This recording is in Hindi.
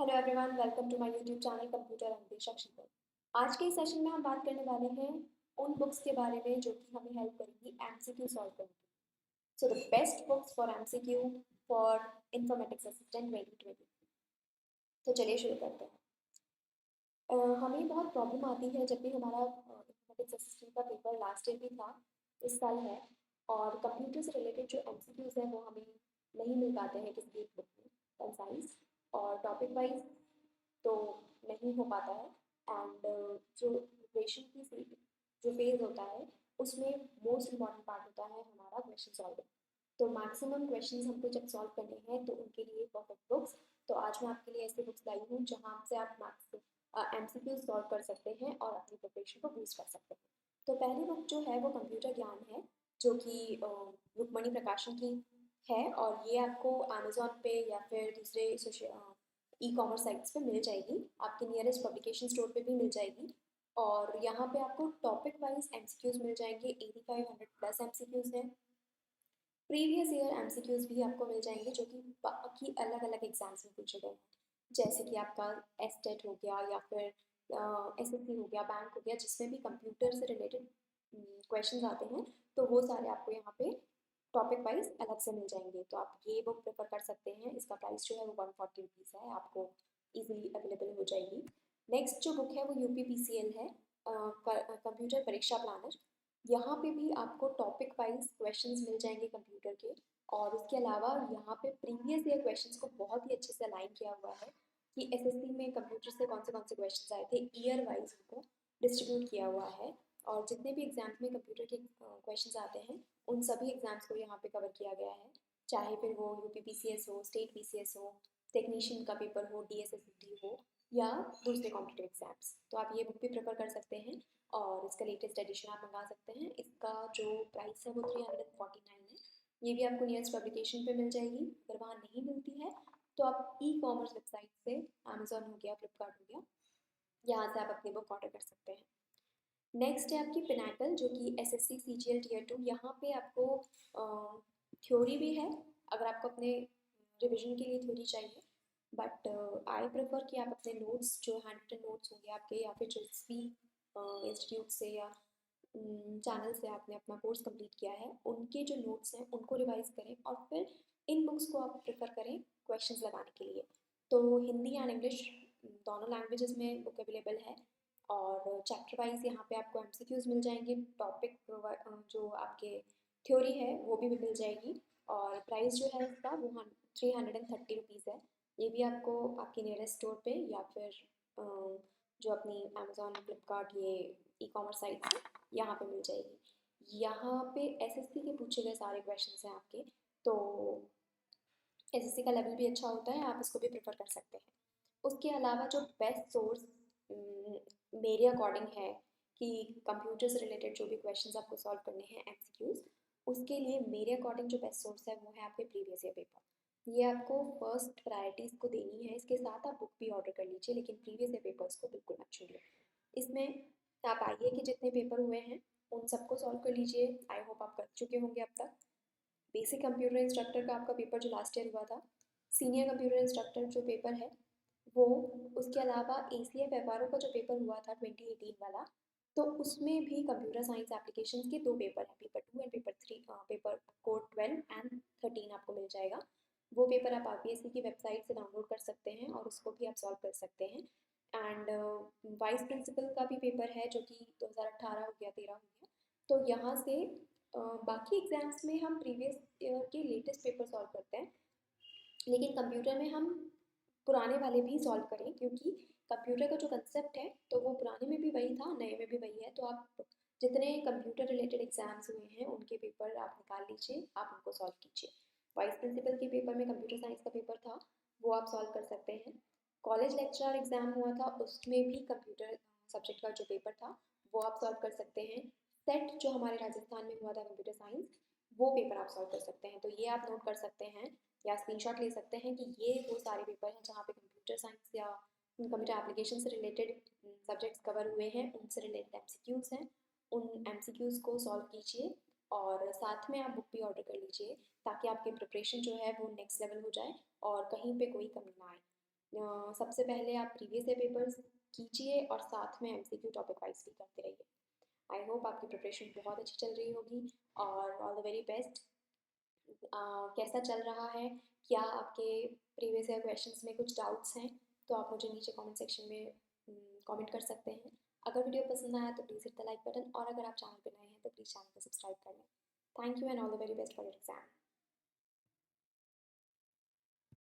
Hello everyone, welcome to my YouTube channel computer अन्वेषक शिखर। आज के इस सेशन में हम बात करने वाले हैं उन बुक्स के बारे में जो कि हमें हेल्प करेंगी एमसीक्यू सॉल्व करने में। So the best books for MCQ for informatics assistant 2020। तो चलिए शुरू करते हैं। हमें बहुत प्रॉब्लम आती है जब भी हमारा इन्फॉर्मेटिक्स असिस्टेंट का पेपर लास्ट ईयर भी था, इस साल है, और कंप्यूटर से रिलेटेड जो एमसीक्यूज हैं वो हमें नहीं मिल पाते हैं किसी एक बुक में कंसाइज और टॉपिक वाइज, तो नहीं हो पाता है। एंड जो प्रिपरेशन की जो फेज होता है उसमें मोस्ट इम्पॉर्टेंट पार्ट होता है हमारा क्वेश्चन सॉल्विंग। तो मैक्सिमम क्वेश्चंस हमको जब सॉल्व करने हैं तो उनके लिए परफेक्ट बुक्स। तो आज मैं आपके लिए ऐसी बुक्स लाई हूँ जहाँ से आप मैक्स एमसीक्यू सॉल्व कर सकते हैं और अपनी प्रिपरेशन को बूस्ट कर सकते हैं। तो पहली बुक जो है वो कंप्यूटर ज्ञान है, जो कि रुक्मणी प्रकाशन की है, और ये आपको अमेजोन पे या फिर दूसरे ई कॉमर्स साइट्स पे मिल जाएगी, आपके नियरेस्ट पब्लिकेशन स्टोर पे भी मिल जाएगी। और यहाँ पे आपको टॉपिक वाइज एमसीक्यूज मिल जाएंगे, 8500 प्लस एमसीक्यूज हैं। प्रीवियस ईयर एमसीक्यूज भी आपको मिल जाएंगे जो कि बाकी अलग अलग एग्जाम्स में पूछे गए हैं, जैसे कि आपका एसटेट हो गया या फिर एसएससी हो गया, बैंक हो गया, जिसमें भी कंप्यूटर से रिलेटेड क्वेश्चंस आते हैं, तो वो सारे आपको यहाँ पे टॉपिक वाइज अलग से मिल जाएंगे। तो आप ये बुक प्रेफर कर सकते हैं। इसका प्राइस जो है वो 140 रुपीज़ है, आपको इजीली अवेलेबल हो जाएगी। नेक्स्ट जो बुक है वो यूपीपीसीएल है, कंप्यूटर परीक्षा प्लानर। यहाँ पे भी आपको टॉपिक वाइज क्वेश्चंस मिल जाएंगे कंप्यूटर के, और उसके अलावा यहाँ पे प्रीवियस ईयर क्वेश्चंस को बहुत ही अच्छे से अलाइन किया हुआ है कि एसएससी में कंप्यूटर से कौन से क्वेश्चंस आए थे, ईयर वाइज उनको डिस्ट्रीब्यूट किया हुआ है। और जितने भी एग्जाम्स में कंप्यूटर के क्वेश्चंस आते हैं उन सभी एग्जाम्स को यहाँ पे कवर किया गया है, चाहे फिर वो यूपीपीसीएस हो, स्टेट पीसीएस हो, टेक्नीशियन का पेपर हो, डीएसएससी हो, या दूसरे कॉम्पिटिटिव एग्जाम्स। तो आप ये बुक भी प्रेफर कर सकते हैं और इसका लेटेस्ट एडिशन आप मंगा सकते हैं। इसका जो प्राइस है वो 349 है। ये भी आपको नियरेस्ट पब्लिकेशन पे मिल जाएगी। अगर वहाँ नहीं मिलती है तो आप ई कॉमर्स वेबसाइट से, अमेजोन हो गया, फ्लिपकार्ट हो गया, यहाँ से आप अपनी बुक ऑर्डर कर सकते हैं। नेक्स्ट है आपकी पिनाकल, जो कि एसएससी सीजीएल टीयर 2। यहाँ पे आपको थ्योरी भी है, अगर आपको अपने रिविजन के लिए थ्योरी चाहिए, बट आई प्रेफर कि आप अपने नोट्स जो हैंड रिटन नोट्स होंगे आपके, या फिर जिस भी इंस्टीट्यूट से या चैनल से आपने अपना कोर्स कंप्लीट किया है, उनके जो नोट्स हैं उनको रिवाइज करें और फिर इन बुक्स को आप प्रेफर करें क्वेश्चंस लगाने के लिए। तो हिंदी एंड इंग्लिश दोनों लैंग्वेजेस में बुक अवेलेबल है, और चैप्टर वाइज यहाँ पे आपको एमसीक्यूज मिल जाएंगे, टॉपिक जो आपके थ्योरी है वो भी मिल जाएगी। और प्राइस जो है इसका वो 330 रुपीज़ है। ये भी आपको आपके नियरेस्ट स्टोर पे या फिर जो अपनी अमेजोन, फ्लिपकार्ट, ये ई कॉमर्स साइट है, यहाँ पे मिल जाएगी। यहाँ पे एसएससी के पूछे गए सारे क्वेश्चंस हैं आपके, तो एसएससी का लेवल भी अच्छा होता है, आप इसको भी प्रेफर कर सकते हैं। उसके अलावा जो बेस्ट सोर्स मेरे अकॉर्डिंग है कि कंप्यूटर से रिलेटेड जो भी क्वेश्चंस आपको सॉल्व करने हैं एमसीक्यूज, उसके लिए मेरे अकॉर्डिंग जो बेस्ट सोर्स है वो है आपके प्रीवियस ईयर पेपर। ये आपको फर्स्ट प्रायोरिटीज़ को देनी है, इसके साथ आप बुक भी ऑर्डर कर लीजिए, लेकिन प्रीवियस ईयर पेपर्स को बिल्कुल मत छोड़िए। इसमें आप आइए कि जितने पेपर हुए हैं उन सबको सॉल्व कर लीजिए। आई होप आप कर चुके होंगे अब तक। बेसिक कंप्यूटर इंस्ट्रक्टर का आपका पेपर जो लास्ट ईयर हुआ था, सीनियर कंप्यूटर इंस्ट्रक्टर जो पेपर है वो, उसके अलावा एसीएफ एफआरओ का जो पेपर हुआ था 2018 वाला, तो उसमें भी कंप्यूटर साइंस एप्लीकेशंस के दो पेपर हैं, paper 2 and paper 3, paper code 12 and 13 आपको मिल जाएगा। वो पेपर आप आरपीएससी की वेबसाइट से डाउनलोड कर सकते हैं और उसको भी आप सॉल्व कर सकते हैं। एंड वाइस प्रिंसिपल का भी पेपर है जो कि 2018 हो गया, 13 हो गया। तो यहाँ से बाकी एग्जाम्स में हम प्रीवियस ईयर के लेटेस्ट पेपर सॉल्व करते हैं, लेकिन कंप्यूटर में हम पुराने वाले भी सॉल्व करें, क्योंकि कंप्यूटर का जो कंसेप्ट है तो वो पुराने में भी वही था, नए में भी वही है। तो आप जितने कंप्यूटर रिलेटेड एग्जाम्स हुए हैं उनके पेपर आप निकाल लीजिए, आप उनको सॉल्व कीजिए। वाइस प्रिंसिपल के पेपर में कंप्यूटर साइंस का पेपर था, वो आप सॉल्व कर सकते हैं। कॉलेज लेक्चरर एग्जाम हुआ था, उसमें भी कंप्यूटर सब्जेक्ट का जो पेपर था वो आप सॉल्व कर सकते हैं। सेट जो हमारे राजस्थान में हुआ था कंप्यूटर साइंस, वो पेपर आप सॉल्व कर सकते हैं। तो ये आप नोट कर सकते हैं या स्क्रीनशॉट ले सकते हैं कि ये वो सारे पेपर हैं जहाँ पे कंप्यूटर साइंस या कंप्यूटर एप्लीकेशन से रिलेटेड सब्जेक्ट्स कवर हुए हैं, उनसे रिलेटेड एमसीक्यूज हैं। उन एमसीक्यूज को सॉल्व कीजिए और साथ में आप बुक भी ऑर्डर कर लीजिए, ताकि आपकी प्रिपरेशन जो है वो नेक्स्ट लेवल हो जाए और कहीं पे कोई कमी ना आए। सबसे पहले आप प्रीवियस ईयर पेपर्स कीजिए और साथ में एमसीक्यू टॉपिक वाइज भी करते रहिए। आई होप आपकी प्रिपरेशन बहुत अच्छी चल रही होगी और ऑल द वेरी बेस्ट। कैसा चल रहा है, क्या आपके प्रीवियस ईयर क्वेश्चंस में कुछ डाउट्स हैं तो आप मुझे नीचे कमेंट सेक्शन में कमेंट कर सकते हैं। अगर वीडियो पसंद आया तो please hit the like button और अगर आप चैनल पर नए हैं तो प्लीज़ चैनल को सब्सक्राइब कर लें। Thank you and all the very best for your exam.